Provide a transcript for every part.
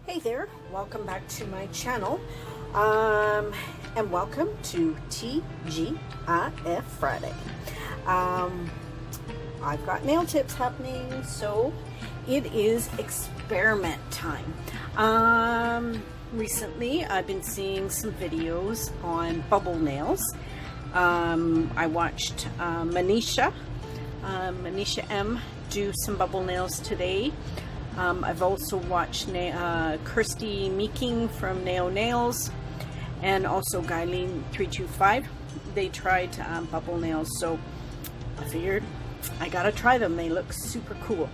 Hey there, welcome back to my channel, and welcome to TGIF Friday. I've got nail tips happening, so it is experiment time. Recently I've been seeing some videos on bubble nails. I watched Manisha M do some bubble nails today. I've also watched Kirsty Meeking from Nails and also Girlienails10 Off. They tried bubble nails, so I figured I gotta try them. They look super cool.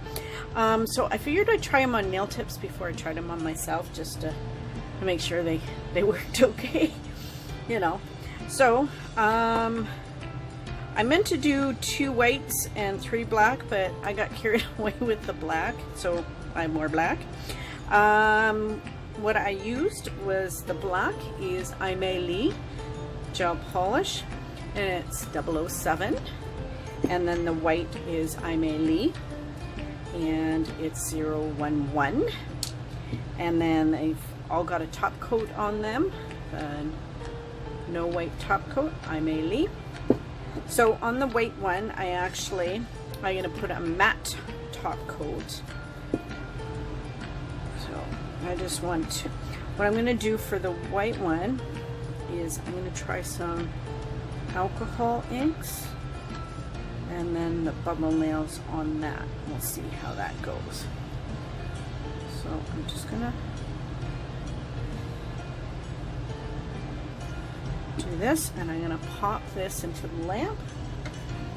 So I figured I'd try them on nail tips before I tried them on myself, just to make sure they worked okay, you know. So I meant to do 2 whites and 3 black, but I got carried away with the black, so I wore black. What I used was, the black is Aimeili Gel polish, and it's 007, and then the white is Aimeili, and it's 011, and then they've all got a top coat on them, no white top coat, Aimeili. So on the white one, I'm going to put a matte top coat. So I just want to, what I'm going to do for the white one is I'm going to try some alcohol inks and then the bubble nails on that. We'll see how that goes. So I'm just going to do this, and I'm going to pop this into the lamp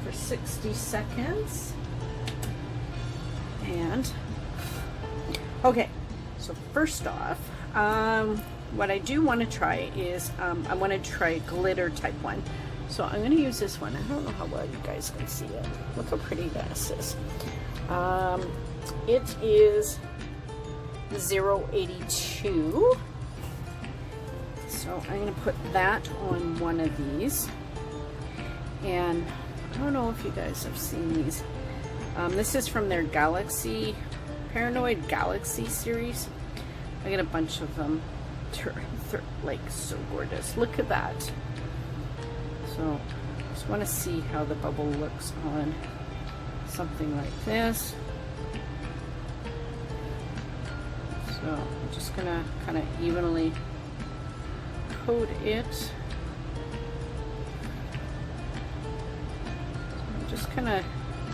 for 60 seconds. And okay, so first off, what I do want to try is I want to try a glitter type one. So I'm going to use this one. I don't know how well you guys can see it. Look how pretty this is. It is 082. So I'm going to put that on one of these, and I don't know if you guys have seen these. This is from their Paranoid Galaxy series. I get a bunch of them. They're like so gorgeous. Look at that. So just want to see how the bubble looks on something like this. So I'm just going to kind of evenly coat it. I'm just gonna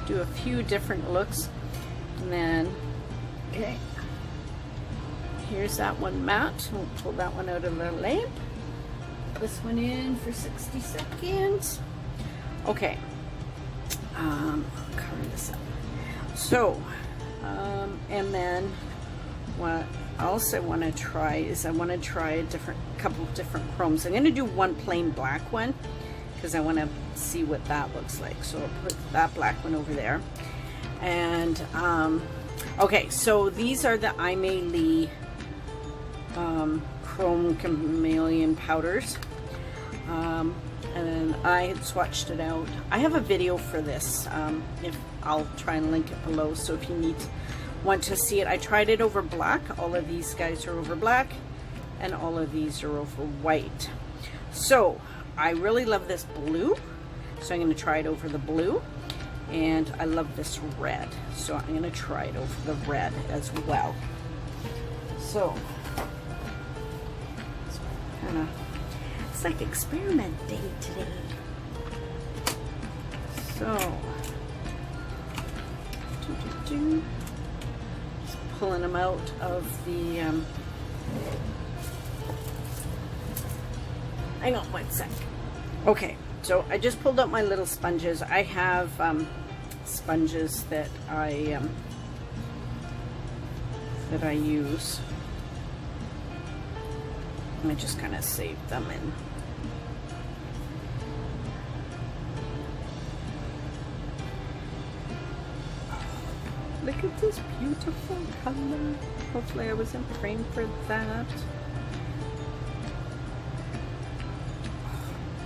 do a few different looks, and then okay, here's that one matte. We'll pull that one out of the lamp. This one in for 60 seconds. Okay, I'll cover this up. So and then what else I want to try is, I want to try a couple of different chromes. I'm going to do one plain black one because I want to see what that looks like. So I'll put that black one over there. And okay, so these are the Aimeili Chrome Chameleon powders. And then I had swatched it out. I have a video for this. If I'll try and link it below, so if you want to see it. I tried it over black. All of these guys are over black, and all of these are over white. So I really love this blue, so I'm going to try it over the blue, and I love this red, so I'm going to try it over the red as well. So it's like experiment day today. So pulling them out of the hang on one sec. Okay, so I just pulled out my little sponges. I have sponges that I use. I just kind of saved them in. Look at this beautiful color. Hopefully I was in frame for that.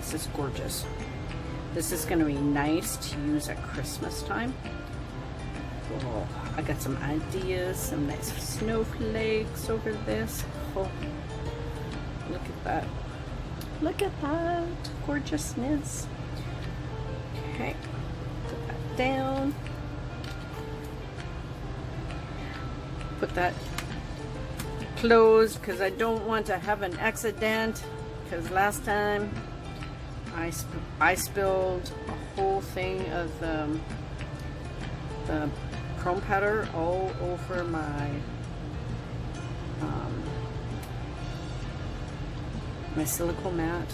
This is gorgeous. This is going to be nice to use at Christmas time. Oh, I got some ideas, some nice snowflakes over this. Oh, look at that. Look at that gorgeousness. Okay, put that down. Put that closed because I don't want to have an accident, because last time I spilled a whole thing of the chrome powder all over my my silicone mat.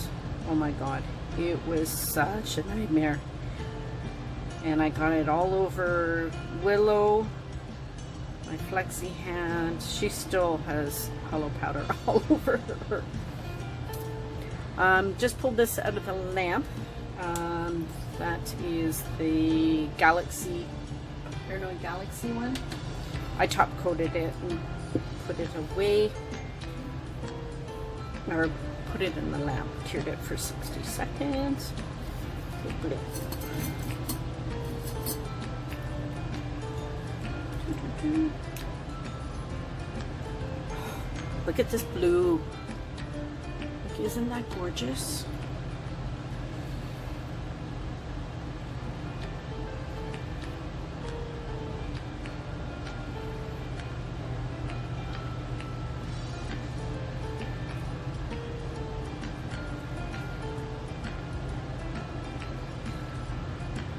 Oh my god, it was such a nightmare. And I got it all over Willow, my Flexihand. She still has hollow powder all over her. Just pulled this out of the lamp. That is the Galaxy one. I top coated it and put it away, or put it in the lamp, cured it for 60 seconds. Look at this blue. Look, isn't that gorgeous?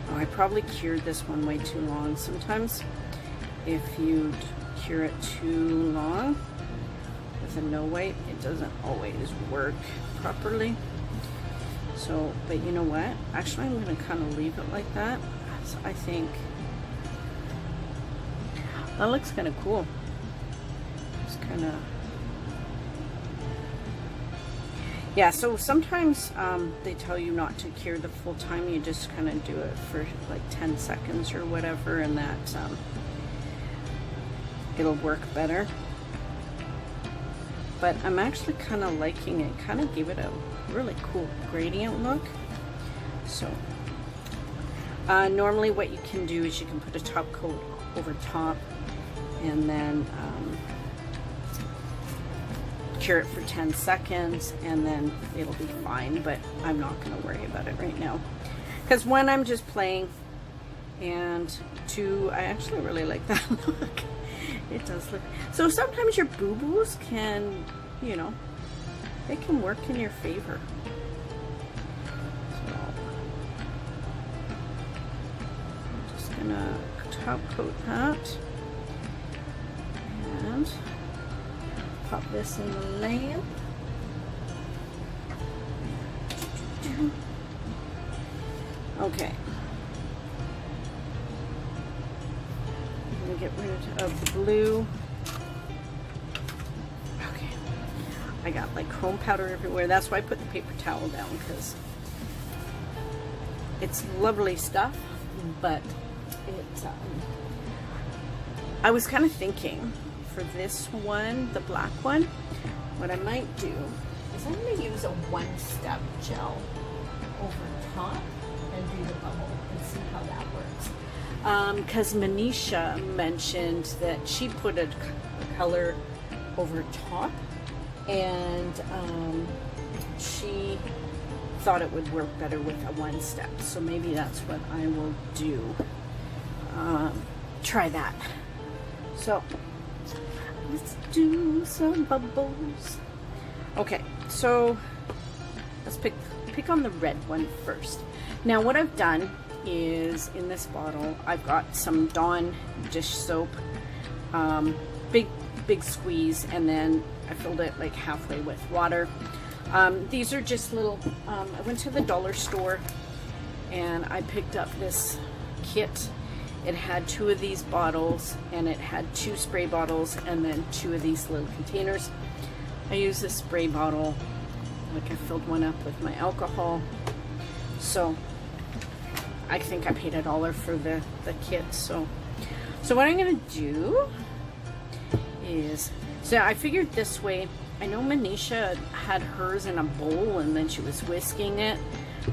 Oh, I probably cured this one way too long. Sometimes if you cure it too long with a no wipe, it doesn't always work properly. So, but you know what? Actually, I'm going to kind of leave it like that. So I think that looks kind of cool. Just kind of, yeah. So sometimes they tell you not to cure the full time. You just kind of do it for like 10 seconds or whatever, and that it'll work better. But I'm actually kind of liking it. Kind of gave it a really cool gradient look. So normally what you can do is you can put a top coat over top and then cure it for 10 seconds and then it'll be fine. But I'm not going to worry about it right now, because one, I'm just playing, and two, I actually really like that look. It does look, so sometimes your boo-boos can, you know, they can work in your favor. So I'm just gonna top coat that and pop this in the lamp. Okay. Get rid of the blue. Okay, I got like chrome powder everywhere. That's why I put the paper towel down, because it's lovely stuff, but it's I was kind of thinking for this one, the black one, what I might do is I'm going to use a one-step gel over top and do the bubble and see how that works. Because Manisha mentioned that she put a color over top, and she thought it would work better with a one-step. So maybe that's what I will do. Try that. So let's do some bubbles. Okay, so let's pick on the red one first. Now what I've done is, in this bottle I've got some Dawn dish soap, big squeeze, and then I filled it like halfway with water. These are just little, I went to the dollar store and I picked up this kit. It had 2 of these bottles, and it had 2 spray bottles and then 2 of these little containers. I used this spray bottle, like I filled one up with my alcohol. So I think I paid $1 for the kit. So what I'm gonna do is, so I figured this way. I know Manisha had hers in a bowl and then she was whisking it.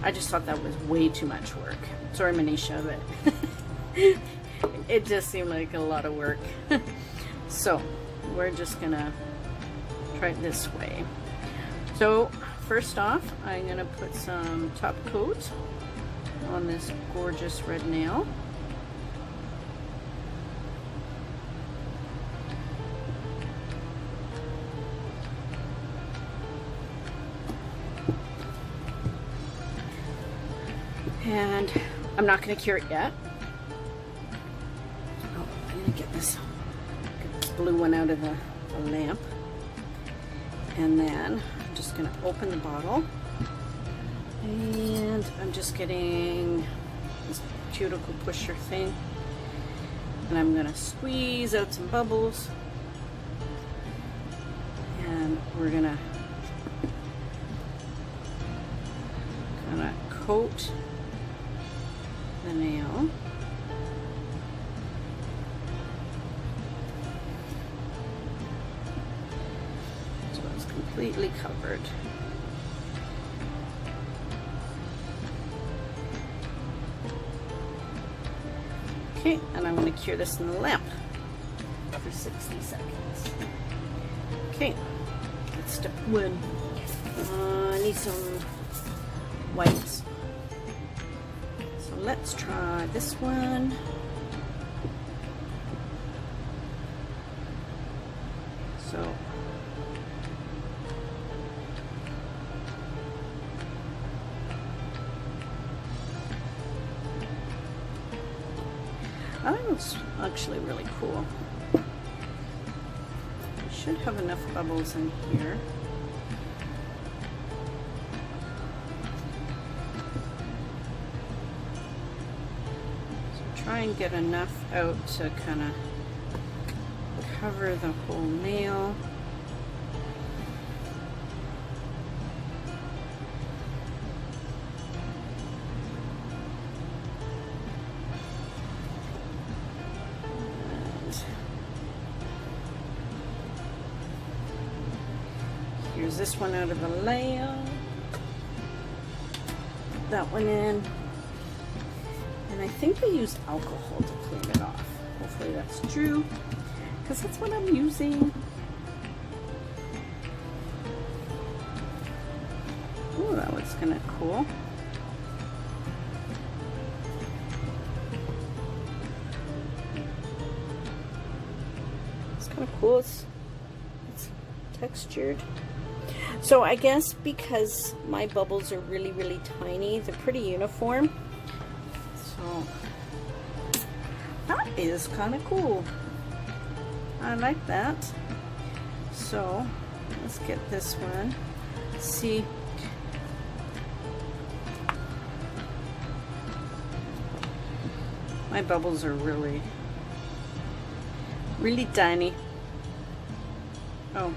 I just thought that was way too much work. Sorry, Manisha, but it just seemed like a lot of work. So we're just gonna try it this way. So first off, I'm gonna put some top coat on this gorgeous red nail. And I'm not going to cure it yet. Oh, I'm going to get this blue one out of the lamp. And then I'm just going to open the bottle. And I'm just getting this cuticle pusher thing. And I'm going to squeeze out some bubbles. And we're going to kind of coat the nail. So it's completely covered. Okay, and I'm going to cure this in the lamp for 60 seconds. Okay, that's step one. I need some whites. Let's try this one. So I think it's actually really cool. I should have enough bubbles in here. Try and get enough out to kind of cover the whole nail. And here's this one out of the lamp. That one in. And I think they use alcohol to clean it off. Hopefully that's true, because that's what I'm using. Oh, that looks kind of cool. It's kind of cool. It's textured. So I guess because my bubbles are really, really tiny, they're pretty uniform. So that is kind of cool. I like that. So let's get this one. See, my bubbles are really, really tiny. Oh,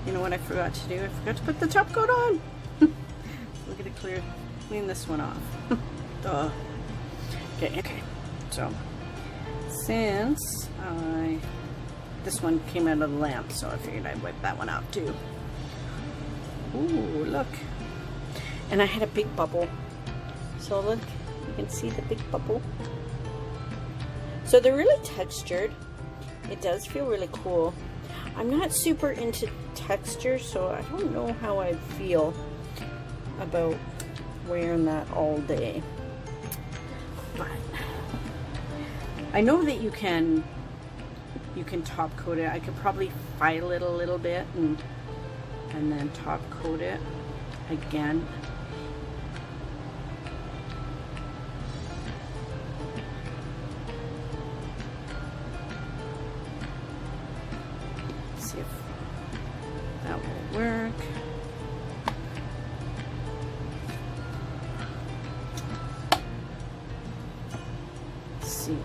you know what I forgot to do? I forgot to put the top coat on. Look at it clear. Clean this one off. Duh. Okay. So since this one came out of the lamp, so I figured I'd wipe that one out too. Ooh, look. And I had a big bubble. So look, you can see the big bubble. So they're really textured. It does feel really cool. I'm not super into texture, so I don't know how I feel about wearing that all day. But I know that you can top coat it. I could probably file it a little bit and then top coat it again. See if that will work. Let's see,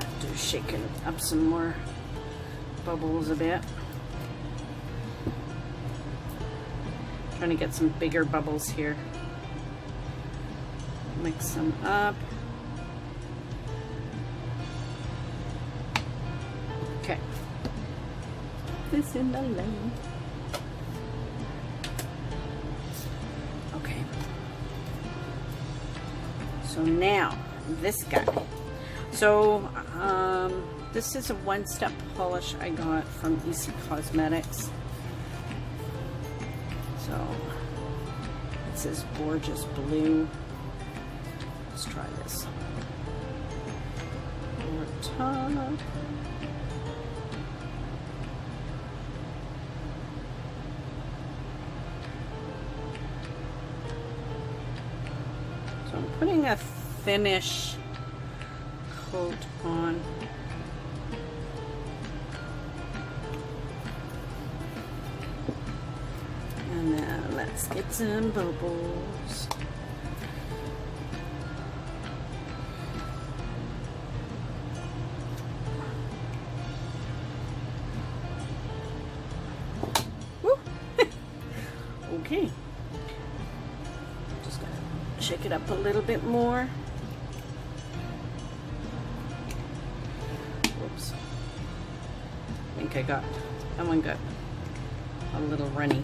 after shaking up some more bubbles a bit. Trying to get some bigger bubbles here. Mix them up. Okay. This in the lane. Okay. So now this guy. So this is a one-step polish I got from EC Cosmetics. So it's this gorgeous blue. Let's try this. Over top. So I'm putting a thinnish coat on. And then let's get some bubbles. Woo. Okay. Just gonna shake it up a little bit more. Whoops. I think I got, that one got a little runny.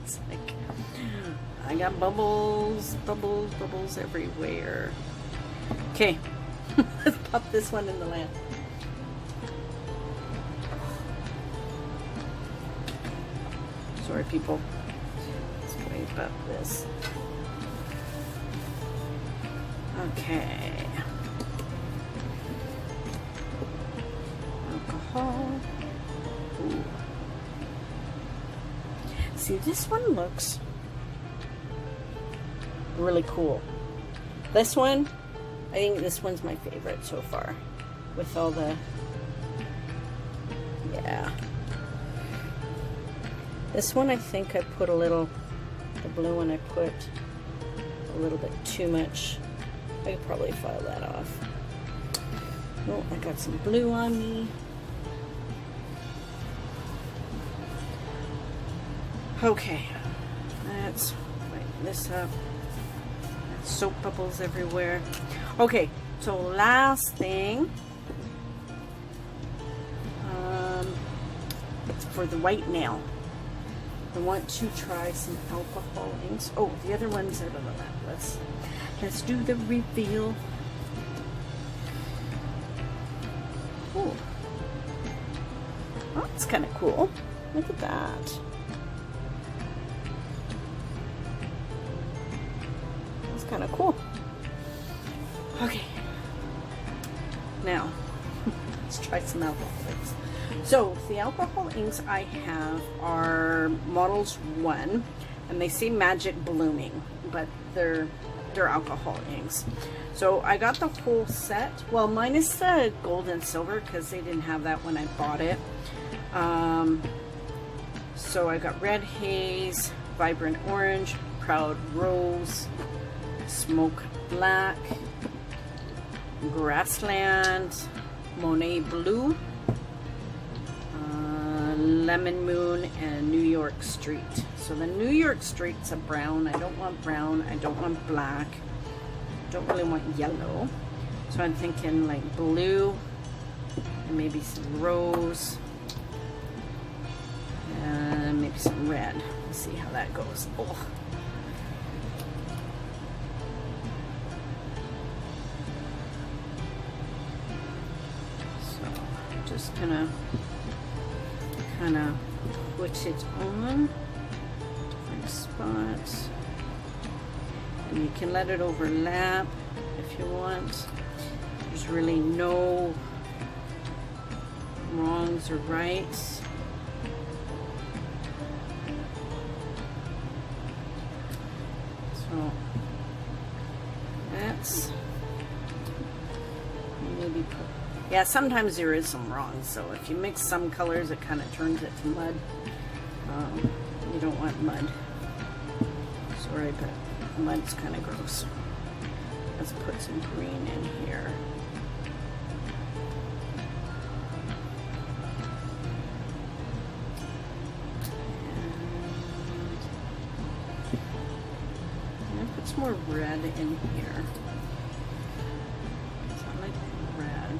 It's like, I got bubbles, bubbles, bubbles everywhere. Okay, let's pop this one in the lamp. Sorry, people. Let's wave up this. Okay. Alcohol. Ooh. See, this one looks really cool. This one, I think this one's my favorite so far. With all the, yeah. This one, I think I put a little, the blue one I put a little bit too much. I could probably file that off. Oh, I got some blue on me. Okay, let's lighten this up. That's soap bubbles everywhere. Okay, so last thing, it's for the white nail. I want to try some alcohol inks. Oh, the other one's out of the lap. Let's do the reveal. Oh, that's kind of cool. Look at that. Kind of cool. Okay, now let's try some alcohol inks. So the alcohol inks I have are Models 1, and they say Magic Blooming, but they're alcohol inks. So I got the whole set. Well, mine is the gold and silver because they didn't have that when I bought it. So I got Red Haze, Vibrant Orange, Proud Rose, Smoke Black, Grassland, Monet Blue, Lemon Moon, and New York Street. So the New York Street's a brown. I don't want brown. I don't want black. Don't really want yellow. So I'm thinking like blue and maybe some rose and maybe some red. Let's see how that goes. Oh. Just gonna kind of put it on different spots, and you can let it overlap if you want. There's really no wrongs or rights. So that's maybe put. Yeah, sometimes there is some wrong, so if you mix some colors, it kind of turns it to mud. You don't want mud. Sorry, but mud's kind of gross. Let's put some green in here. And I'll put some more red in here. So I like red.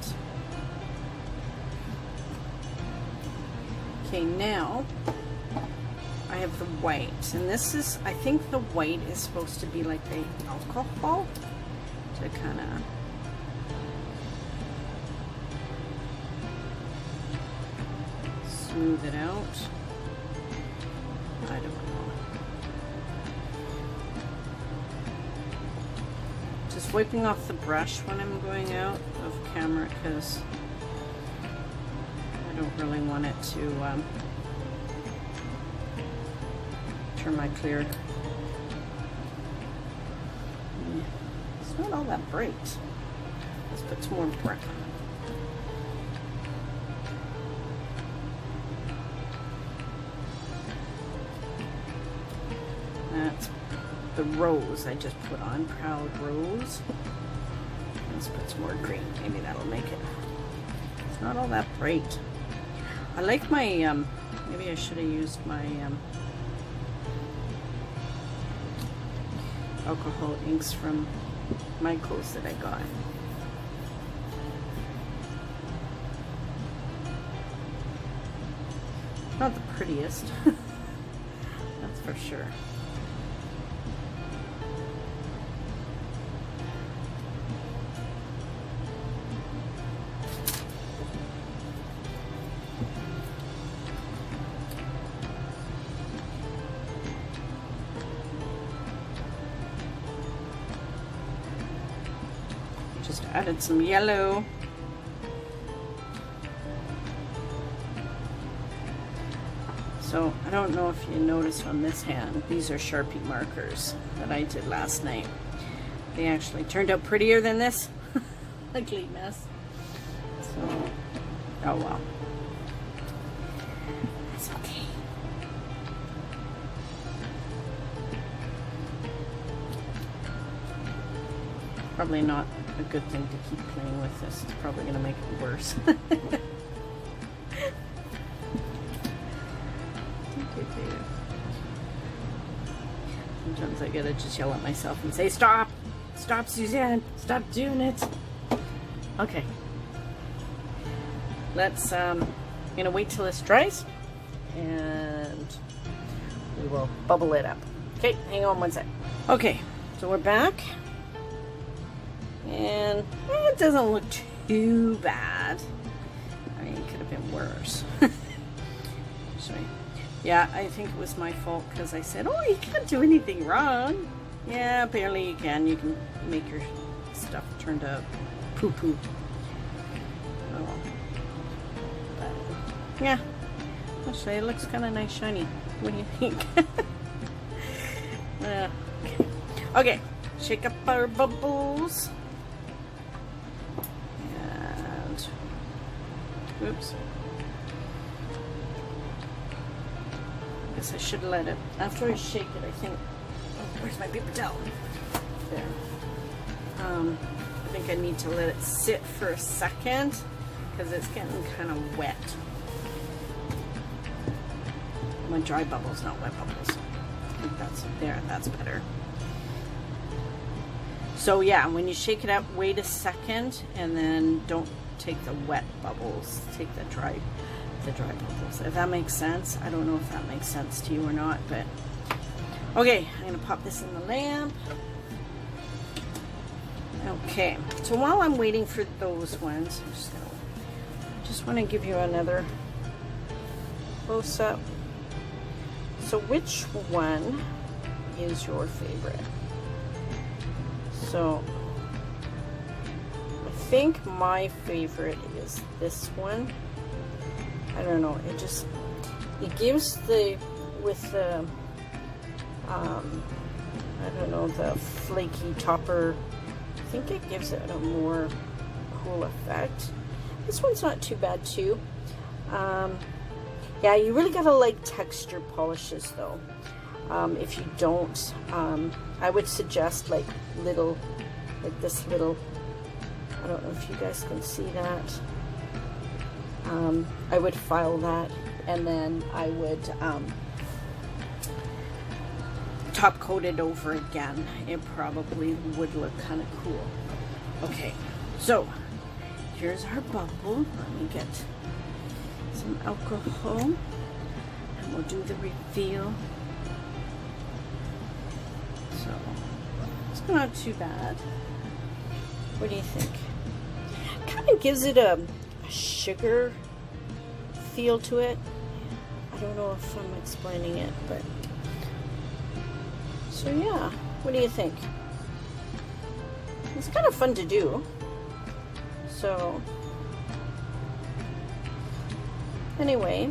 Okay, now I have the white, and this is, I think the white is supposed to be like the alcohol. to kind of smooth it out. I don't know. Just wiping off the brush when I'm going out of camera because I don't really want it to turn my clear. It's not all that bright. Let's put some more bright. That's the rose I just put on, Proud Rose. Let's put some more green, maybe that'll make it. It's not all that bright. I like my, maybe I should have used my alcohol inks from Michael's that I got. Not the prettiest, that's for sure. Just added some yellow. So I don't know if you noticed on this hand, these are Sharpie markers that I did last night. They actually turned out prettier than this. Ugly mess. So, oh well. That's okay. Probably not a good thing to keep playing with this. It's probably going to make it worse. Sometimes I gotta just yell at myself and say, stop! Stop, Suzanne! Stop doing it! Okay. Let's, I'm gonna wait till this dries and we will bubble it up. Okay, hang on one sec. Okay, so we're back. And it doesn't look too bad. I mean, it could have been worse. Sorry. Yeah, I think it was my fault because I said, oh, you can't do anything wrong. Yeah, apparently you can. You can make your stuff turn to poo-poo. Oh. But, yeah. Actually, it looks kind of nice shiny. What do you think? Okay, shake up our bubbles. Oops. I guess I should let it. After I shake it, I think. Oh, where's my paper towel? There. I think I need to let it sit for a second because it's getting kind of wet. My dry bubbles, not wet bubbles. I think that's there. That's better. So yeah, when you shake it up, wait a second, and then don't take the wet bubbles, take the dry bubbles, if that makes sense. I don't know if that makes sense to you or not, but okay, I'm gonna pop this in the lamp. Okay, so while I'm waiting for those ones, I just want to give you another close-up. So which one is your favorite? So I think my favorite is this one. I don't know, it gives with the I don't know, the flaky topper, I think it gives it a more cool effect. This one's not too bad too. Yeah, you really gotta like texture polishes though. If you don't, I would suggest like this little, I don't know if you guys can see that. I would file that, and then I would top coat it over again. It probably would look kind of cool. Okay, so here's our bubble. Let me get some alcohol and we'll do the reveal. So it's not too bad. What do you think? Kind of gives it a sugar feel to it. I don't know if I'm explaining it, but so yeah, what do you think? It's kind of fun to do. So anyway,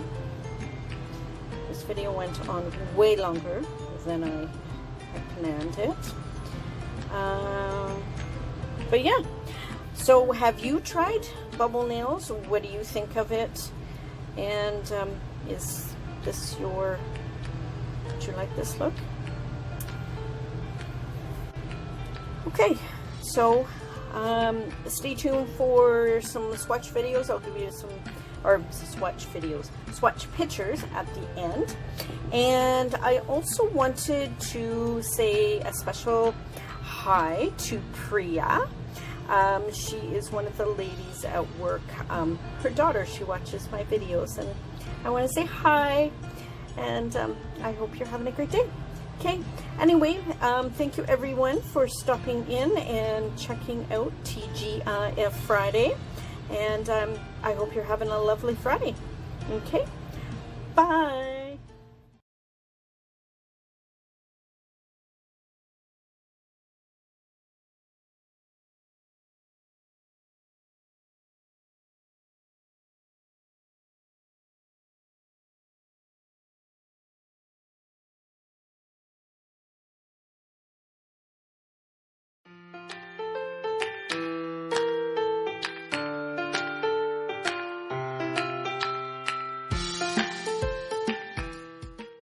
this video went on way longer than I had planned it. But yeah, so have you tried bubble nails? What do you think of it? And is this your, do you like this look? Okay, so stay tuned for some swatch videos. I'll give you some, or swatch pictures at the end. And I also wanted to say a special hi to Priya. She is one of the ladies at work. Her daughter, she watches my videos, and I want to say hi, and I hope you're having a great day. Okay, anyway, thank you everyone for stopping in and checking out TGIF Friday, and I hope you're having a lovely Friday. Okay, bye.